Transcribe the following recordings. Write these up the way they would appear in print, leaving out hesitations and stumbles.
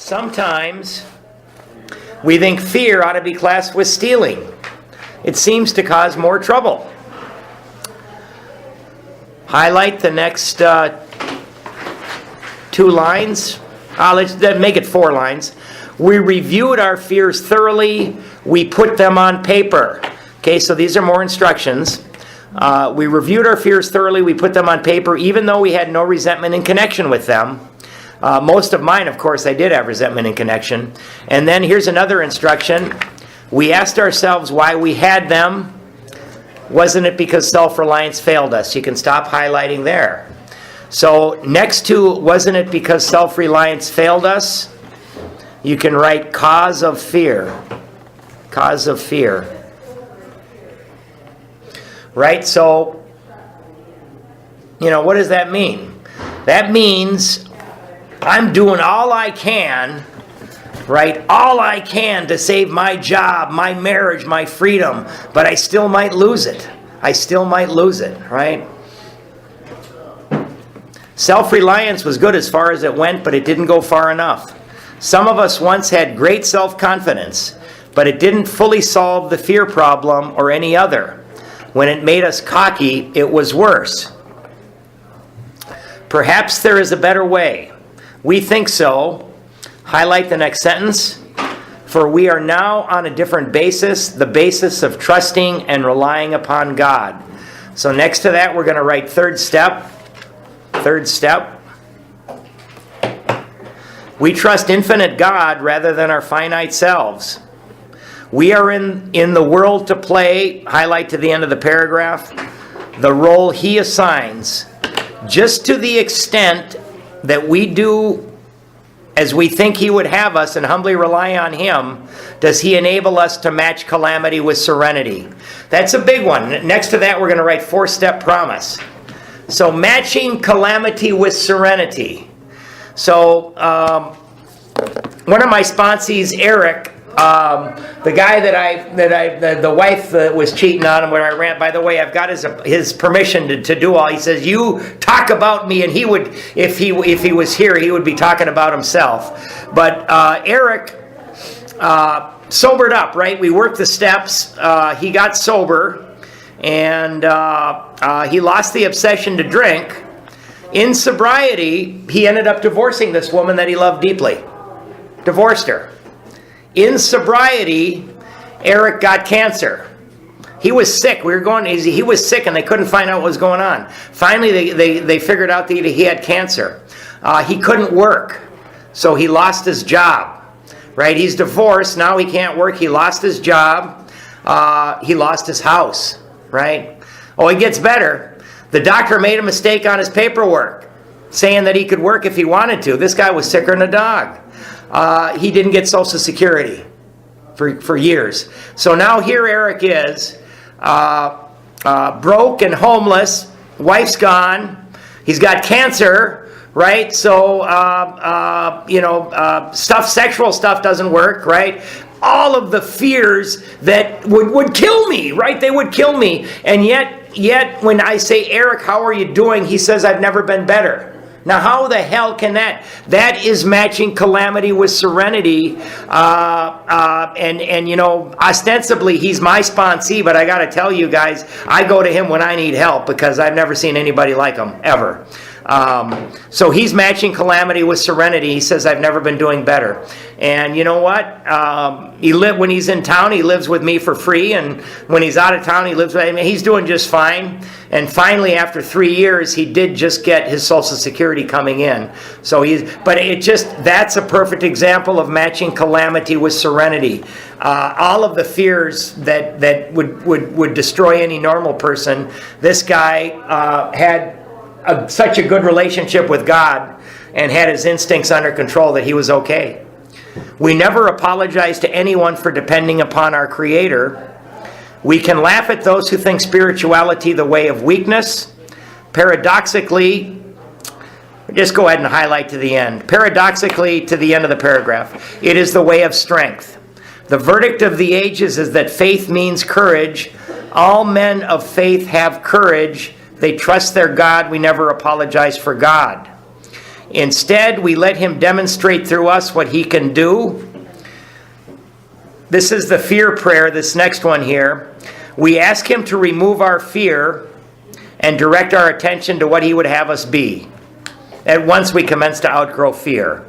Sometimes we think fear ought to be classed with stealing. It seems to cause more trouble. Highlight the next 2 lines. Let's make it 4 lines. We reviewed our fears thoroughly. We put them on paper. Okay, so these are more instructions. We reviewed our fears thoroughly. We put them on paper, even though we had no resentment in connection with them. Most of mine, of course, I did have resentment in connection. And then here's another instruction. We asked ourselves why we had them. Wasn't it because self-reliance failed us? You can stop highlighting there. So next to wasn't it because self-reliance failed us, you can write cause of fear. Cause of fear. Right? So, what does that mean? That means I'm doing all I can, right? All I can to save my job, my marriage, my freedom, but I still might lose it. Right? Self-reliance was good as far as it went, but it didn't go far enough. Some of us once had great self-confidence, but it didn't fully solve the fear problem or any other. When it made us cocky, it was worse. Perhaps there is a better way. We think so. Highlight the next sentence. For we are now on a different basis, the basis of trusting and relying upon God. So next to that, we're going to write third step. Third step. We trust infinite God rather than our finite selves. We are in the world to play, highlight to the end of the paragraph, the role He assigns. Just to the extent that we do as we think He would have us and humbly rely on Him, does He enable us to match calamity with serenity. That's a big one. Next to that, we're going to write 4-step promise. So matching calamity with serenity. So one of my sponsees, Eric, the guy the wife that was cheating on him when I ran. By the way, I've got his permission to do all. He says, "You talk about me," and he would, if he was here, he would be talking about himself. But Eric sobered up. Right, we worked the steps. He got sober, and he lost the obsession to drink. In sobriety, he ended up divorcing this woman that he loved deeply. Divorced her. In sobriety, Eric got cancer. He was sick. He was sick and they couldn't find out what was going on. Finally, they figured out that he had cancer. He couldn't work, so he lost his job. Right? He's divorced. Now he can't work. He lost his job. He lost his house. Right? Oh, it gets better. The doctor made a mistake on his paperwork, saying that he could work if he wanted to. This guy was sicker than a dog. He didn't get Social Security for years. So now here Eric is, broke and homeless. Wife's gone. He's got cancer, right? So, sexual stuff doesn't work, right? All of the fears that would kill me, right? They would kill me. And yet when I say, "Eric, how are you doing?" he says, "I've never been better." Now, how the hell can that? That is matching calamity with serenity. Ostensibly, he's my sponsee, but I got to tell you guys, I go to him when I need help because I've never seen anybody like him, ever. So he's matching calamity with serenity. He says, "I've never been doing better." And you know what? When he's in town, he lives with me for free. And when he's out of town, he lives with me. He's doing just fine. And finally, after 3 years, he did just get his Social Security coming in. So that's a perfect example of matching calamity with serenity. All of the fears that would destroy any normal person, this guy had such a good relationship with God and had his instincts under control that he was okay. We never apologize to anyone for depending upon our Creator. We can laugh at those who think spirituality the way of weakness. Paradoxically, just go ahead and highlight to the end. Paradoxically, to the end of the paragraph, it is the way of strength. The verdict of the ages is that faith means courage. All men of faith have courage. They trust their God. We never apologize for God. Instead, we let him demonstrate through us what he can do. This is the fear prayer, this next one here. We ask him to remove our fear and direct our attention to what he would have us be. At once we commence to outgrow fear.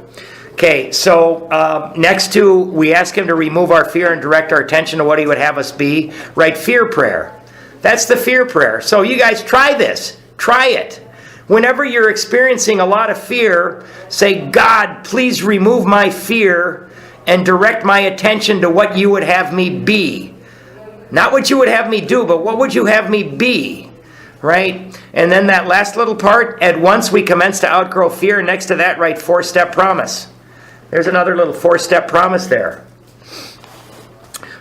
Okay, so next to we ask him to remove our fear and direct our attention to what he would have us be, write fear prayer. That's the fear prayer. So you guys try this. Try it. Whenever you're experiencing a lot of fear, say, God, please remove my fear and direct my attention to what you would have me be. Not what you would have me do, but what would you have me be? Right? And then that last little part, at once we commence to outgrow fear. Next to that, write 4-step promise. There's another little 4-step promise there.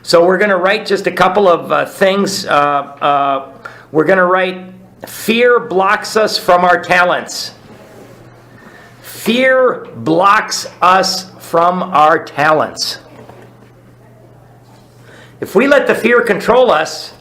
So we're going to write just a couple of things. We're going to write, fear blocks us from our talents. Fear blocks us from our talents. If we let the fear control us,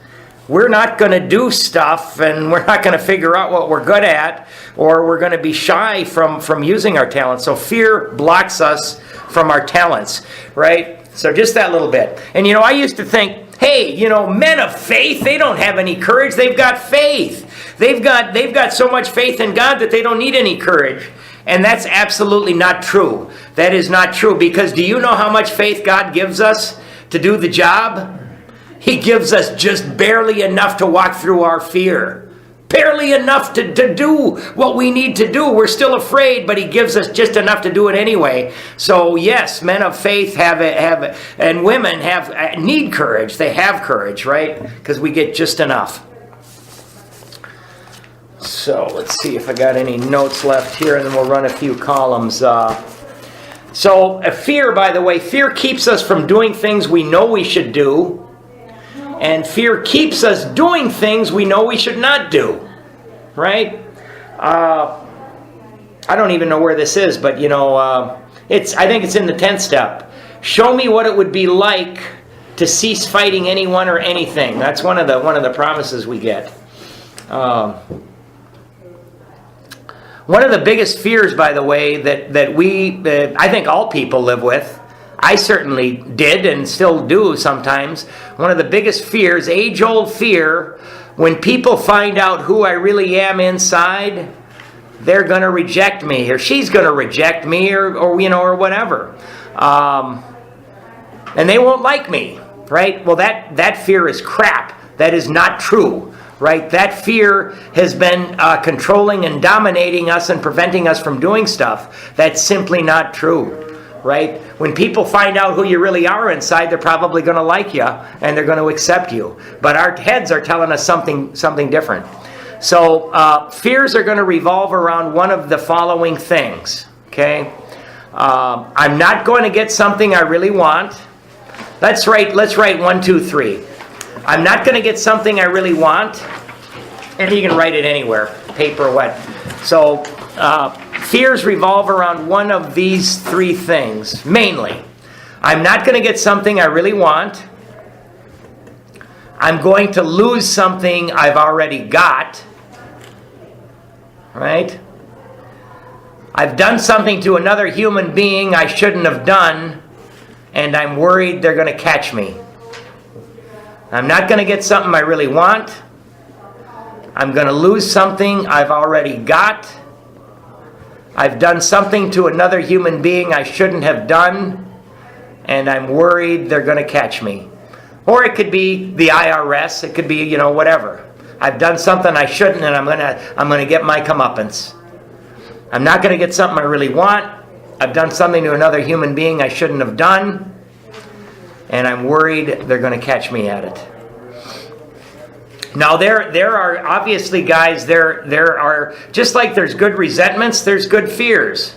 we're not going to do stuff, and we're not going to figure out what we're good at, or we're going to be shy from using our talents. So fear blocks us from our talents, right? So just that little bit. And I used to think, hey, men of faith, they don't have any courage. They've got faith. They've got so much faith in God that they don't need any courage. And that's absolutely not true. That is not true, because do you know how much faith God gives us to do the job? He gives us just barely enough to walk through our fear. Barely enough to do what we need to do. We're still afraid, but he gives us just enough to do it anyway. So yes, men of faith and women need courage. They have courage, right? Because we get just enough. So let's see if I got any notes left here, and then we'll run a few columns. So fear, by the way, fear keeps us from doing things we know we should do. And fear keeps us doing things we know we should not do. Right? I don't even know where this is, but I think it's in the 10th step. Show me what it would be like to cease fighting anyone or anything. That's one of the promises we get. One of the biggest fears, by the way, that I think all people live with, I certainly did and still do sometimes, one of the biggest fears, age-old fear, when people find out who I really am inside, they're going to reject me, or she's going to reject me, or whatever. And they won't like me, right? Well, that fear is crap. That is not true. Right? That fear has been controlling and dominating us and preventing us from doing stuff. That's simply not true. Right? When people find out who you really are inside, they're probably going to like you and they're going to accept you. But our heads are telling us something different. So fears are going to revolve around one of the following things. Okay? I'm not going to get something I really want. Let's write 1, 2, 3. I'm not going to get something I really want. And you can write it anywhere, paper, what. So fears revolve around one of these 3 things, mainly. I'm not going to get something I really want. I'm going to lose something I've already got. Right? I've done something to another human being I shouldn't have done, and I'm worried they're going to catch me. I'm not going to get something I really want. I'm going to lose something I've already got. I've done something to another human being I shouldn't have done, and I'm worried they're going to catch me. Or it could be the IRS. It could be, whatever. I've done something I shouldn't, and I'm going to get my comeuppance. I'm not going to get something I really want. I've done something to another human being I shouldn't have done, and I'm worried they're going to catch me at it. Now there are obviously, guys, there are, just like there's good resentments, there's good fears.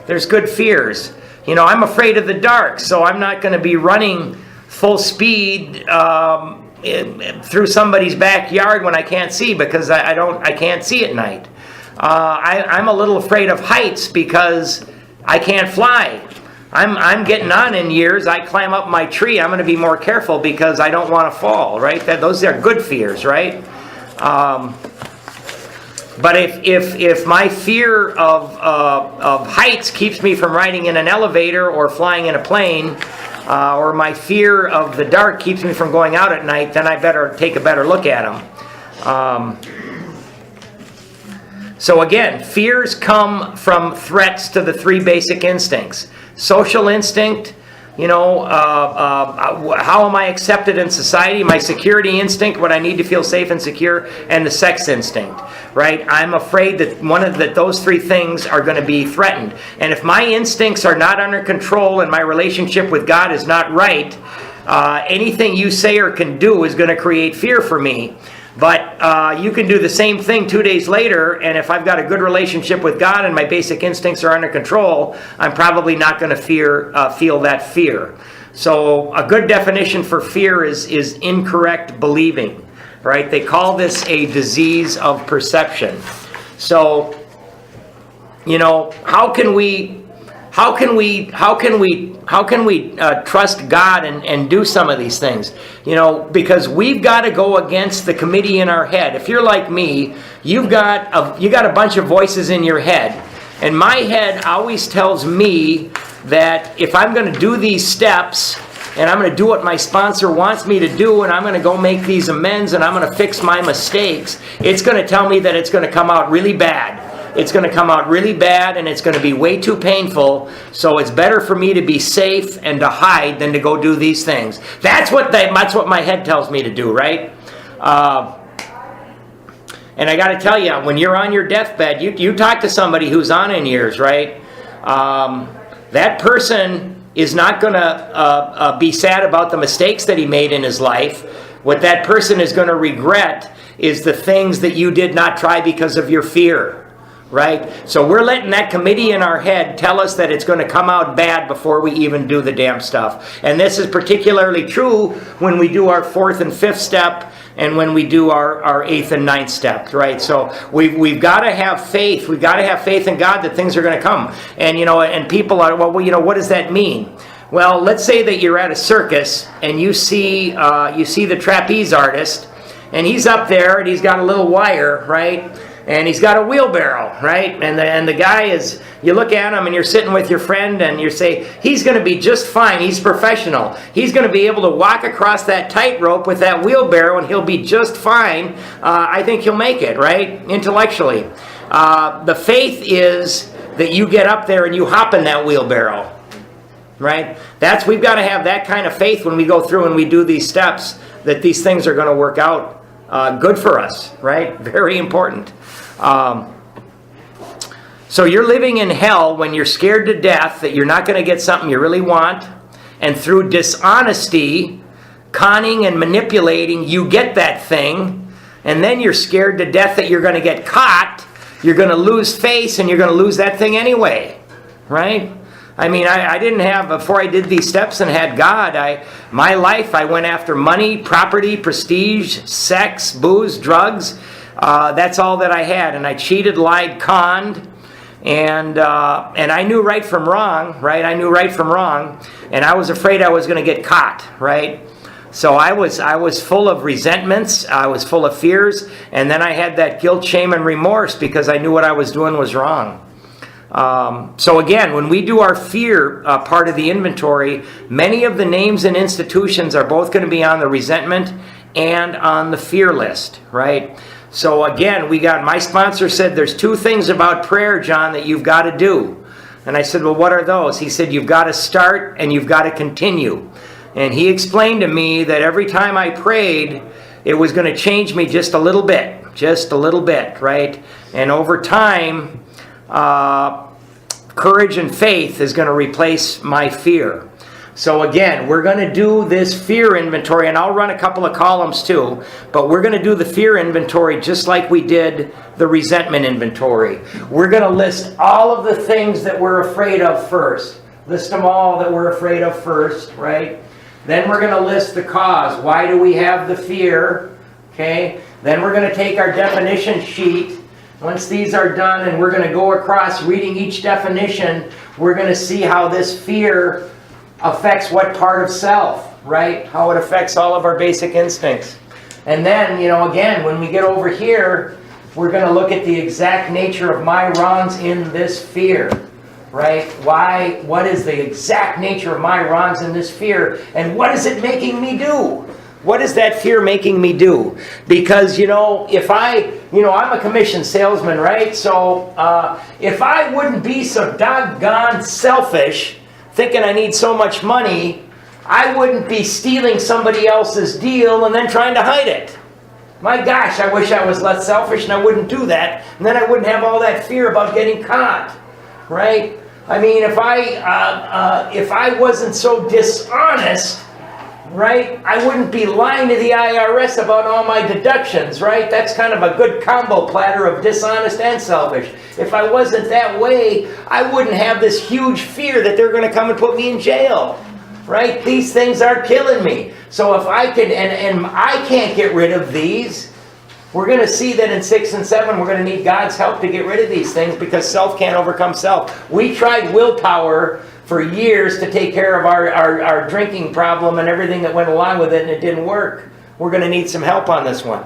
There's good fears. I'm afraid of the dark, so I'm not going to be running full speed through somebody's backyard when I can't see, because I can't see at night. I'm a little afraid of heights because I can't fly. I'm getting on in years. I climb up my tree. I'm going to be more careful because I don't want to fall, right? Those are good fears, right? But if my fear of heights keeps me from riding in an elevator or flying in a plane, or my fear of the dark keeps me from going out at night, then I better take a better look at them. So again, fears come from threats to the three basic instincts. Social instinct, how am I accepted in society? My security instinct, what I need to feel safe and secure, and the sex instinct, right? I'm afraid that those three things are going to be threatened. And if my instincts are not under control and my relationship with God is not right, anything you say or can do is going to create fear for me. But you can do the same thing 2 days later, and if I've got a good relationship with God and my basic instincts are under control, I'm probably not going to feel that fear. So a good definition for fear is incorrect believing, right? They call this a disease of perception. So, how can we trust God and do some of these things? Because we've got to go against the committee in our head. If you're like me, you got a bunch of voices in your head. And my head always tells me that if I'm going to do these steps, and I'm going to do what my sponsor wants me to do, and I'm going to go make these amends, and I'm going to fix my mistakes, it's going to tell me that it's going to come out really bad. It's going to come out really bad, and it's going to be way too painful, so it's better for me to be safe and to hide than to go do these things. That's what my head tells me to do, right? And I got to tell you, when you're on your deathbed, you talk to somebody who's on in years, right? That person is not going to be sad about the mistakes that he made in his life. What that person is going to regret is the things that you did not try because of your fear. Right? So we're letting that committee in our head tell us that it's going to come out bad before we even do the damn stuff. And this is particularly true when we do our 4th and 5th step and when we do our 8th and 9th step, right? So we've got to have faith. We've got to have faith in God that things are going to come. And, and people are, well, what does that mean? Well, let's say that you're at a circus and you see the trapeze artist, and he's up there and he's got a little wire, right? And he's got a wheelbarrow, right? And the guy is, you look at him and you're sitting with your friend and you say, he's going to be just fine. He's professional. He's going to be able to walk across that tightrope with that wheelbarrow and he'll be just fine. I think he'll make it, right? Intellectually. The faith is that you get up there and you hop in that wheelbarrow, right? We've got to have that kind of faith when we go through and we do these steps, that these things are going to work out good for us, right? Very important. So you're living in hell when you're scared to death that you're not going to get something you really want, and through dishonesty, conning and manipulating, you get that thing, and then you're scared to death that you're going to get caught, you're going to lose face, and you're going to lose that thing anyway, right? I mean, I didn't have, before I did these steps and had God, my life, I went after money, property, prestige, sex, booze, drugs. That's all that I had. And I cheated, lied, conned, and I knew right from wrong, right? I knew right from wrong, and I was afraid I was going to get caught, right? So I was full of resentments, I was full of fears, and then I had that guilt, shame, and remorse because I knew what I was doing was wrong. So again, when we do our fear part of the inventory, many of the names and institutions are both going to be on the resentment and on the fear list, right? So again, my sponsor said, there's 2 things about prayer, John, that you've got to do. And I said, well, what are those? He said, you've got to start and you've got to continue. And he explained to me that every time I prayed, it was going to change me just a little bit, right? And over time, courage and faith is going to replace my fear. So again, we're going to do this fear inventory, and I'll run a couple of columns too, but we're going to do the fear inventory just like we did the resentment inventory. We're going to list all of the things that we're afraid of first. List them all that we're afraid of first, right? Then we're going to list the cause. Why do we have the fear? Okay. Then we're going to take our definition sheet. Once these are done, and we're going to go across reading each definition, we're going to see how this fear affects what part of self, right? How it affects all of our basic instincts. And then, again, when we get over here, we're going to look at the exact nature of my wrongs in this fear. Right? Why? What is the exact nature of my wrongs in this fear? And what is it making me do? What is that fear making me do? Because, if I'm a commission salesman, right? So, if I wouldn't be so doggone selfish, thinking I need so much money, I wouldn't be stealing somebody else's deal and then trying to hide it. My gosh, I wish I was less selfish and I wouldn't do that. And then I wouldn't have all that fear about getting caught, right? I mean, if I wasn't so dishonest, right, I wouldn't be lying to the IRS about all my deductions, right? That's kind of a good combo platter of dishonest and selfish. If I wasn't that way, I wouldn't have this huge fear that they're going to come and put me in jail, right? These things are killing me. So if I can, and I can't get rid of these, we're going to see that in 6 and 7, we're going to need God's help to get rid of these things because self can't overcome self. We tried willpower for years to take care of our drinking problem and everything that went along with it, and it didn't work. We're going to need some help on this one.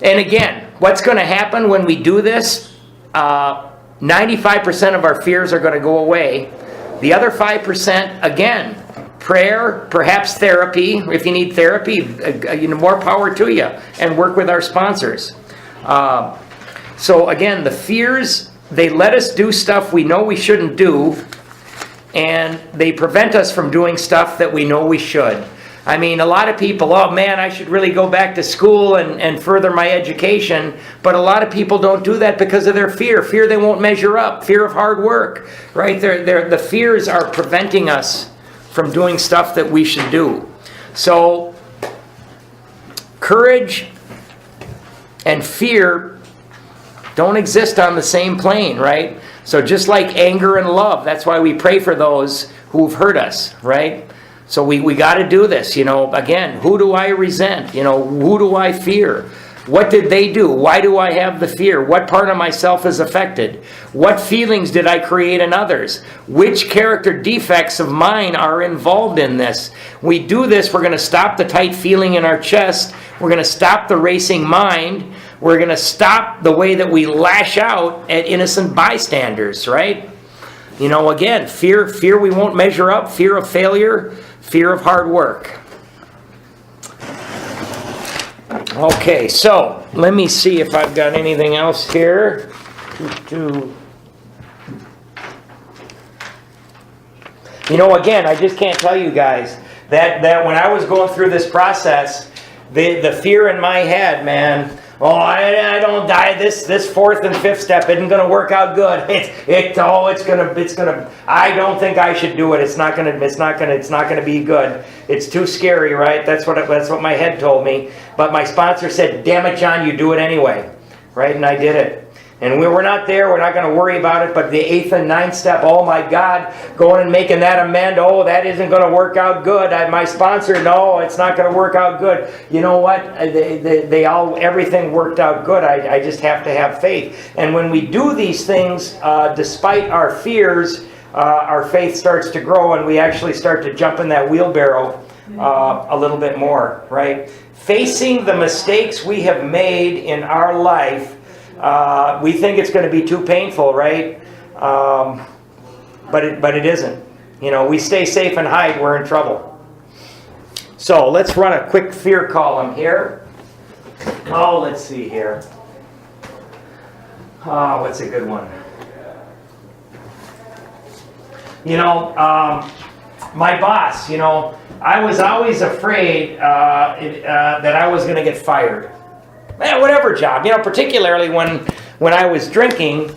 And again, what's going to happen when we do this? 95% of our fears are going to go away. The other 5%, again, prayer, perhaps therapy. If you need therapy, more power to you. And work with our sponsors. So again, the fears, they let us do stuff we know we shouldn't do. And they prevent us from doing stuff that we know we should. I mean, a lot of people, oh man, I should really go back to school and further my education. But a lot of people don't do that because of their fear. Fear they won't measure up. Fear of hard work. Right? The fears are preventing us from doing stuff that we should do. So, courage and fear don't exist on the same plane, right? So just like anger and love, that's why we pray for those who've hurt us, right? So we got to do this, again, who do I resent? Who do I fear? What did they do? Why do I have the fear? What part of myself is affected? What feelings did I create in others? Which character defects of mine are involved in this? We do this, we're going to stop the tight feeling in our chest. We're going to stop the racing mind. We're going to stop the way that we lash out at innocent bystanders, right? Again, fear we won't measure up, fear of failure, fear of hard work. Okay, so let me see if I've got anything else here. Again, I just can't tell you guys that when I was going through this process, the fear in my head, man, I don't die. This fourth and fifth step isn't going to work out good. It's gonna. I don't think I should do it. It's not gonna be good. It's too scary, right? That's what my head told me. But my sponsor said, "Damn it, John, you do it anyway," right? And I did it. And we're not there. We're not going to worry about it. But the 8th and 9th step, oh my God, going and making that amend. Oh, that isn't going to work out good. My sponsor, no, it's not going to work out good. You know what? Everything worked out good. I just have to have faith. And when we do these things, despite our fears, our faith starts to grow, and we actually start to jump in that wheelbarrow a little bit more, right? Facing the mistakes we have made in our life. We think it's going to be too painful, right? But it isn't. We stay safe and hide, we're in trouble. So let's run a quick fear column here. Oh, let's see here. Oh, what's a good one? My boss, I was always afraid that I was going to get fired. Whatever job, particularly when I was drinking,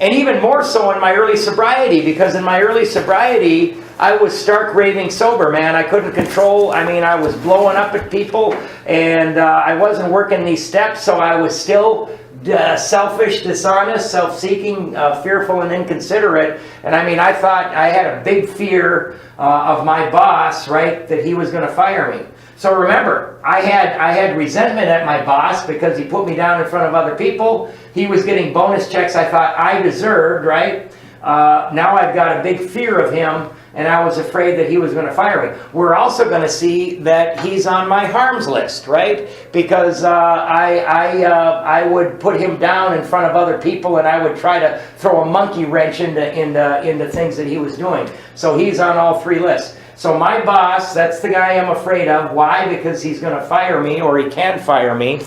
and even more so in my early sobriety, because in my early sobriety, I was stark raving sober, man. I couldn't control, I was blowing up at people, and I wasn't working these steps, so I was still selfish, dishonest, self-seeking, fearful, and inconsiderate. And I thought I had a big fear of my boss, right, that he was going to fire me. So remember, I had resentment at my boss because he put me down in front of other people. He was getting bonus checks I thought I deserved, right? now I've got a big fear of him, and I was afraid that he was going to fire me. We're also going to see that he's on my harms list, right? Because I would put him down in front of other people, and I would try to throw a monkey wrench into things that he was doing. So he's on all three lists. So my boss, that's the guy I'm afraid of. Why? Because he's going to fire me, or he can fire me.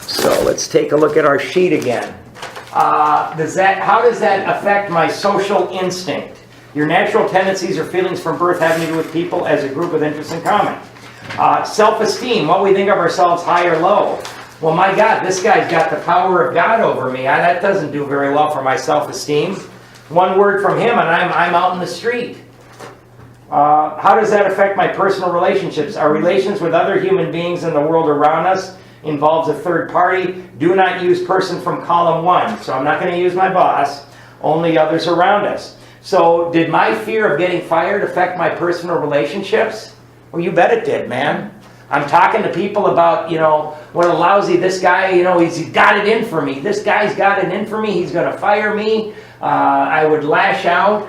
So let's take a look at our sheet again. How does that affect my social instinct? Your natural tendencies or feelings from birth having to do with people as a group with interests in common. Self-esteem, what we think of ourselves, high or low. Well, my God, this guy's got the power of God over me. That doesn't do very well for my self-esteem. One word from him and I'm out in the street. How does that affect my personal relationships? Our relations with other human beings in the world around us involves a third party. Do not use person from column 1. So I'm not going to use my boss, only others around us. So did my fear of getting fired affect my personal relationships? Well, you bet it did, man. I'm talking to people about, what a lousy this guy, he's got it in for me. This guy's got it in for me. He's going to fire me. I would lash out.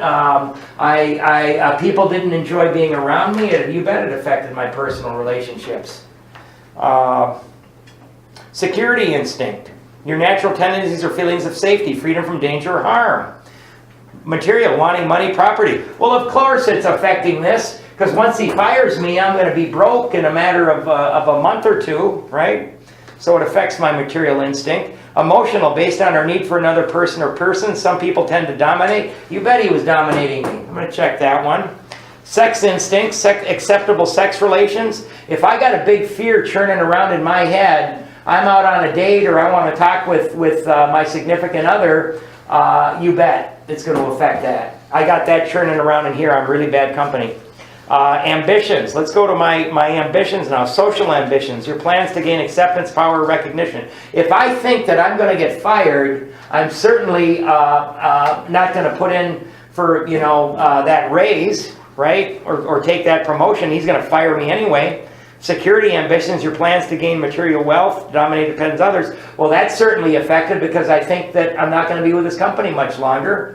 People didn't enjoy being around me. You bet it affected my personal relationships. Security instinct. Your natural tendencies or feelings of safety, freedom from danger or harm. Material, wanting money, property. Well, of course it's affecting this, because once he fires me, I'm going to be broke in a matter of a month or two, right? So it affects my material instinct. Emotional, based on our need for another person or persons. Some people tend to dominate. You bet he was dominating me. I'm going to check that one. Sex instincts, acceptable sex relations. If I got a big fear churning around in my head, I'm out on a date or I want to talk with my significant other, you bet it's going to affect that. I got that churning around in here. I'm really bad company. Ambitions. Let's go to my ambitions now. Social ambitions. Your plans to gain acceptance, power, recognition. If I think that I'm going to get fired, I'm certainly not going to put in for that raise, right? Or take that promotion. He's going to fire me anyway. Security ambitions. Your plans to gain material wealth, dominate, depends others. Well, that's certainly affected because I think that I'm not going to be with this company much longer.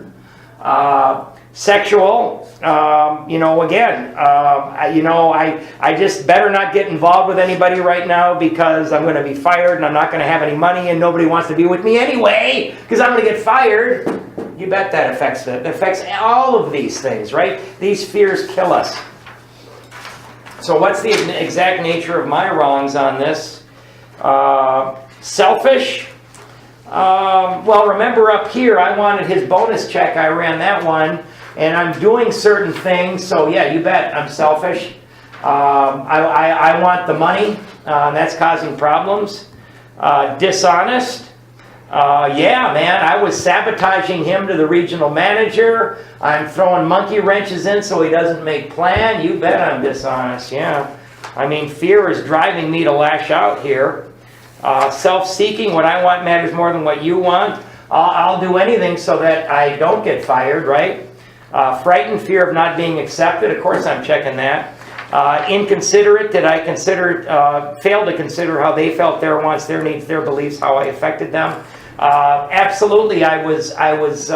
Sexual, again, I just better not get involved with anybody right now because I'm going to be fired and I'm not going to have any money and nobody wants to be with me anyway because I'm going to get fired. You bet that affects it. It affects all of these things, right? These fears kill us. So what's the exact nature of my wrongs on this? Selfish. Well, remember up here, I wanted his bonus check. I ran that one. And I'm doing certain things, so yeah, you bet I'm selfish. I want the money, that's causing problems. Dishonest. Yeah, man, I was sabotaging him to the regional manager. I'm throwing monkey wrenches in so he doesn't make plan. You bet I'm dishonest, yeah. I mean, fear is driving me to lash out here. Self-seeking, what I want matters more than what you want. I'll do anything so that I don't get fired, right? Frightened, fear of not being accepted. Of course I'm checking that. Inconsiderate, did I fail to consider how they felt, their wants, their needs, their beliefs, how I affected them? Absolutely, I was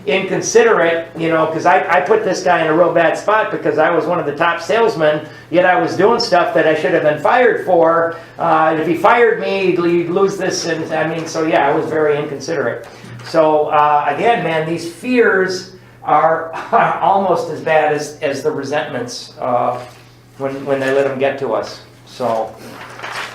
inconsiderate, because I put this guy in a real bad spot because I was one of the top salesmen, yet I was doing stuff that I should have been fired for. If he fired me, he'd lose this, and so yeah, I was very inconsiderate. So again, man, these fears are almost as bad as the resentments when they let them get to us. So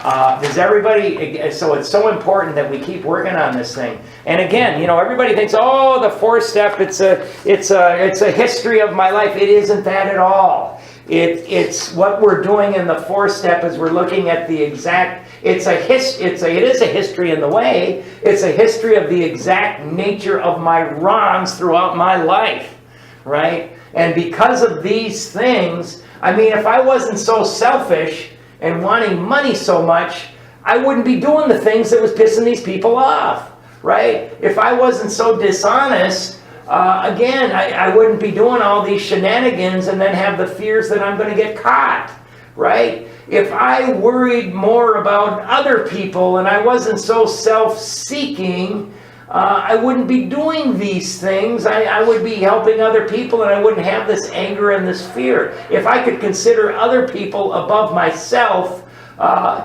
does everybody? So it's so important that we keep working on this thing. And again, everybody thinks, oh, the 4th step, it's a history of my life. It isn't that at all. It's what we're doing in the 4th step is we're looking at the exact. It is a history in the way. It's a history of the exact nature of my wrongs throughout my life, right? And because of these things, if I wasn't so selfish and wanting money so much, I wouldn't be doing the things that was pissing these people off, right? If I wasn't so dishonest, again, I wouldn't be doing all these shenanigans and then have the fears that I'm going to get caught, right? If I worried more about other people and I wasn't so self-seeking, I wouldn't be doing these things. I would be helping other people, and I wouldn't have this anger and this fear. If I could consider other people above myself,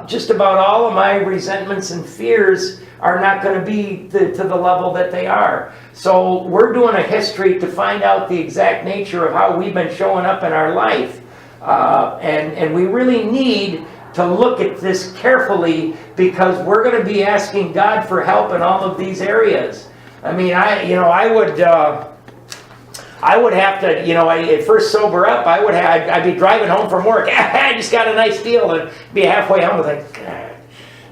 just about all of my resentments and fears are not going to be to the level that they are. So we're doing a history to find out the exact nature of how we've been showing up in our life. And we really need to look at this carefully, because we're going to be asking God for help in all of these areas. I mean, I would have to, at first sober up. I'd be driving home from work. I just got a nice deal, and be halfway home with like, God,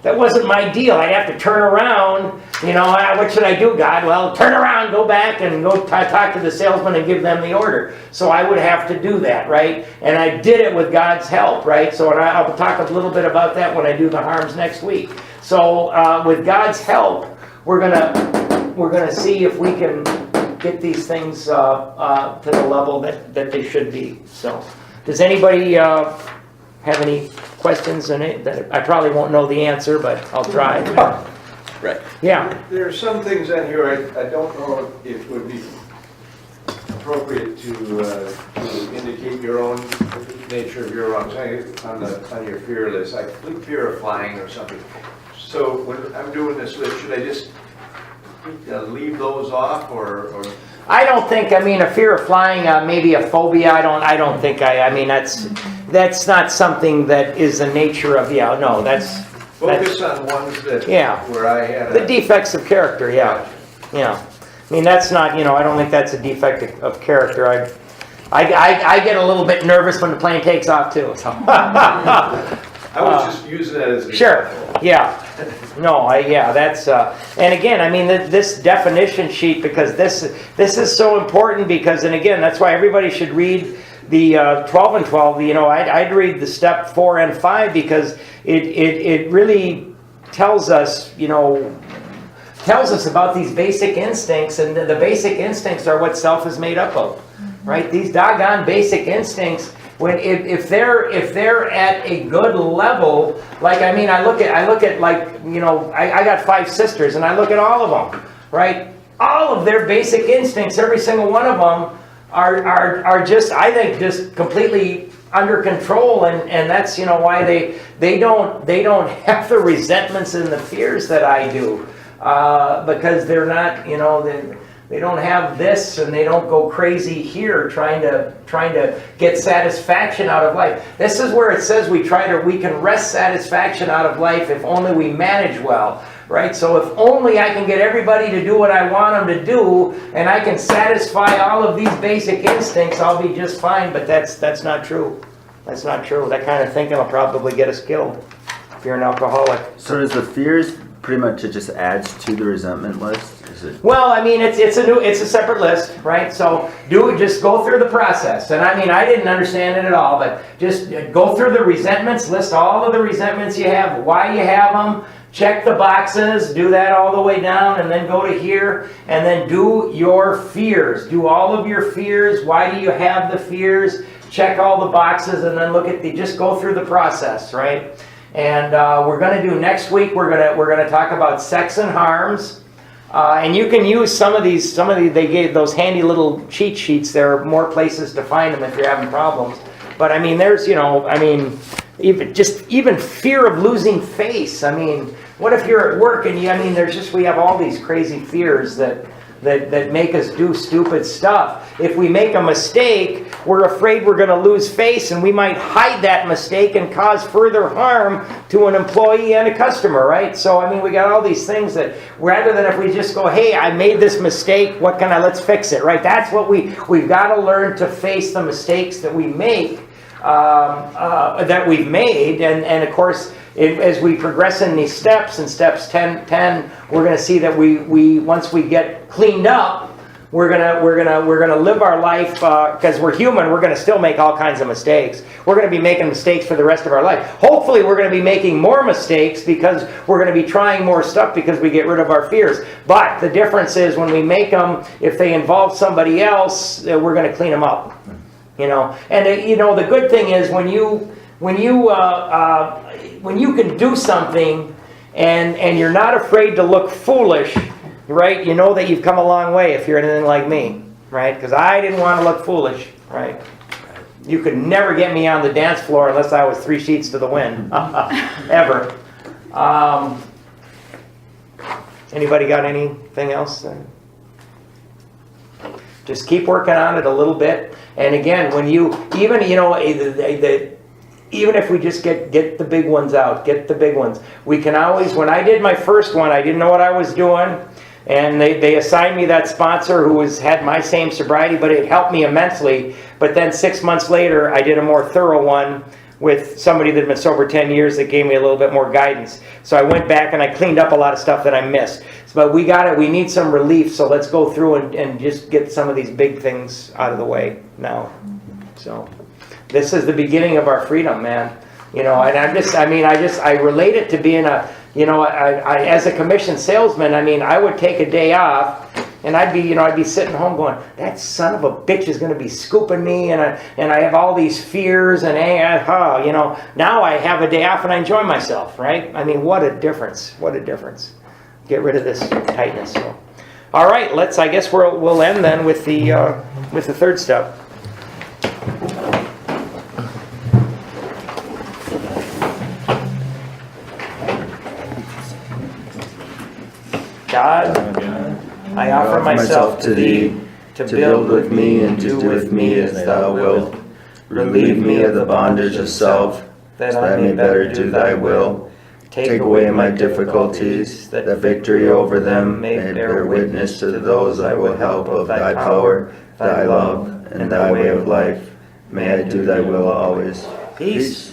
that wasn't my deal. I'd have to turn around. What should I do, God? Well, turn around, go back, and go talk to the salesman and give them the order. So I would have to do that, right? And I did it with God's help, right? So I'll talk a little bit about that when I do the harms next week. So with God's help, we're gonna see if we can get these things to the level that they should be. So, does anybody have any questions in it? That I probably won't know the answer, but I'll try. Right. Yeah. There are some things in here I don't know if it would be appropriate to indicate your own nature of your wrongs on your fear list. Like fear of flying or something. So when I'm doing this list, should I just leave those off, or? I don't think. I mean, a fear of flying, maybe a phobia. I don't think. I mean, that's not something that is the nature of. Yeah. No. That's. Focus on ones that. Yeah. Where I had. The defects of character. Yeah. Yeah. I mean, that's not. I don't think that's a defect of character. I get a little bit nervous when the plane takes off too. So. I was just using that as. Sure. Yeah. No. That's. And again, I mean, this definition sheet, because this is so important, because, and again, that's why everybody should read the 12 and 12. I'd read the step 4 and 5, because it really tells us, tells us about these basic instincts, and the basic instincts are what self is made up of, right? These doggone basic instincts. If they're at a good level, like, I mean, I look at like, I got 5 sisters, and I look at all of them, right? All of their basic instincts, every single one of them are just, I think, just completely under control, and that's why they don't have the resentments and the fears that I do, because they're not, they don't have this, and they don't go crazy here trying to get satisfaction out of life. This is where it says we can wrest satisfaction out of life if only we manage well, right? So if only I can get everybody to do what I want them to do, and I can satisfy all of these basic instincts, I'll be just fine. But that's not true. That's not true. That kind of thinking will probably get us killed if you're an alcoholic. So does the fears pretty much, it just adds to the resentment list? Is it? Well, I mean, it's a separate list, right? So just go through the process. And I mean, I didn't understand it at all, but just go through the resentments, list all of the resentments you have, why you have them, check the boxes, do that all the way down, and then go to here, and then do your fears. Do all of your fears. Why do you have the fears? Check all the boxes, and then just go through the process, right? And we're going to do next week. We're going to talk about sex and harms, and you can use some of these. They gave those handy little cheat sheets. There are more places to find them if you're having problems. But I mean, there's even fear of losing face. I mean, what if you're at work and we have all these crazy fears that make us do stupid stuff. If we make a mistake, we're afraid we're going to lose face, and we might hide that mistake and cause further harm to an employee and a customer, right? So, I mean, we got all these things that, rather than if we just go, hey, I made this mistake, let's fix it, right? That's what we've got to learn, to face the mistakes that we make, that we've made, and of course, as we progress in these steps, in steps 10, we're going to see that we once we get cleaned up, we're gonna live our life, because we're human. We're going to still make all kinds of mistakes. We're going to be making mistakes for the rest of our life. Hopefully, we're going to be making more mistakes because we're going to be trying more stuff, because we get rid of our fears. But the difference is, when we make them, if they involve somebody else, we're going to clean them up. And the good thing is when you can do something and you're not afraid to look foolish, right, you know that you've come a long way if you're anything like me, right? Because I didn't want to look foolish, right? You could never get me on the dance floor unless I was 3 sheets to the wind, ever. Anybody got anything else? Just keep working on it a little bit. And again, when you, even, you know, even if we just get the big ones out, get the big ones. We can always, when I did my first one, I didn't know what I was doing. And they assigned me that sponsor who had my same sobriety, but it helped me immensely. But then 6 months later, I did a more thorough one with somebody that had been sober 10 years that gave me a little bit more guidance. So I went back and I cleaned up a lot of stuff that I missed. But we got it. We need some relief, so let's go through and just get some of these big things out of the way now. So this is the beginning of our freedom, man. You know, and I relate it to being a, you know, I as a commissioned salesman, I mean, I would take a day off and I'd be sitting home going, that son of a bitch is going to be scooping me, and I have all these fears, and you know, now I have a day off and I enjoy myself, right? I mean, what a difference. What a difference. Get rid of this tightness. So, all right, I guess we'll end then with the third step. God, I offer myself to Thee, to build with me and do with me as Thou wilt. Relieve me of the bondage of self, that I may better do Thy will. Take away my difficulties, that victory over them may bear witness to those I will help of Thy power, Thy love, and Thy way of life. May I do Thy will always. Peace.